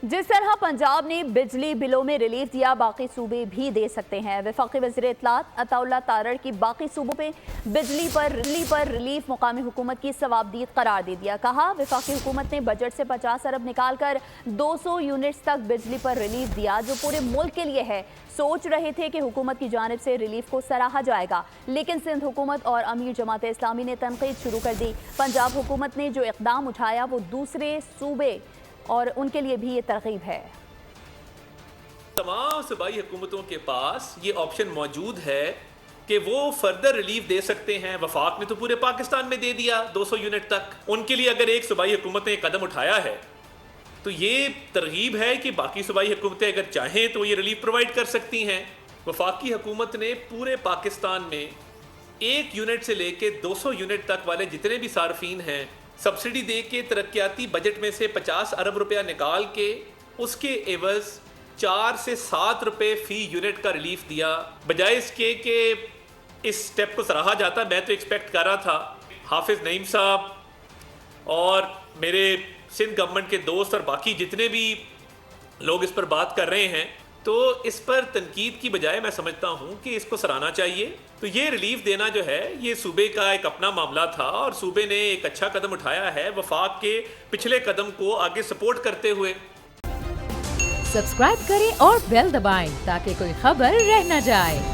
जिस तरह पंजाब ने बिजली बिलों में रिलीफ दिया, बाकी सूबे भी दे सकते हैं। वफाकी वज़ीर इत्तलात अताउल्लाह तारड़ की बाकी सूबों पे बिजली पर रिलीफ मुकामी हुकूमत की सवाबदीद करार दे दिया। कहा, वफाकी हुकूमत ने बजट से 50 अरब निकाल कर 200 यूनिट्स तक बिजली पर रिलीफ दिया, जो पूरे मुल्क के लिए है। सोच रहे थे कि हुकूमत की जानिब से रिलीफ को सराहा जाएगा, लेकिन सिंध हुकूमत और अमीर जमात इस्लामी ने तनकीद शुरू कर दी। पंजाब हुकूमत ने जो इक़दाम उठाया वो दूसरे सूबे और उनके लिए भी ये तरगीब है। तमाम सूबाई हुकूमतों के पास ये ऑप्शन मौजूद है कि वो फर्दर रिलीफ दे सकते हैं। वफाक ने तो पूरे पाकिस्तान में दे दिया 200 यूनिट तक। उनके लिए अगर एक सूबाई हुकूमत ने कदम उठाया है तो ये तरगीब है कि बाकी सूबाई हुकूमतें अगर चाहें तो ये रिलीफ प्रोवाइड कर सकती हैं। वफाकी हुकूमत ने पूरे पाकिस्तान में 1 यूनिट से लेके 200 यूनिट तक वाले जितने भी सार्फिन हैं सब्सिडी दे के तरक्याती बजट में से 50 अरब रुपया निकाल के उसके एवज 4 से 7 रुपये फ़ी यूनिट का रिलीफ दिया। बजाय इसके कि इस स्टेप को सराहा जाता, मैं तो एक्सपेक्ट कर रहा था हाफिज़ नईम साहब और मेरे सिंध गवर्नमेंट के दोस्त और बाकी जितने भी लोग इस पर बात कर रहे हैं, तो इस पर तनकीद की बजाय मैं समझता हूँ कि इसको सराहना चाहिए। तो ये रिलीफ देना जो है ये सूबे का एक अपना मामला था और सूबे ने एक अच्छा कदम उठाया है वफाक के पिछले कदम को आगे सपोर्ट करते हुए। सब्सक्राइब करें और बेल दबाएं ताकि कोई खबर रह न जाए।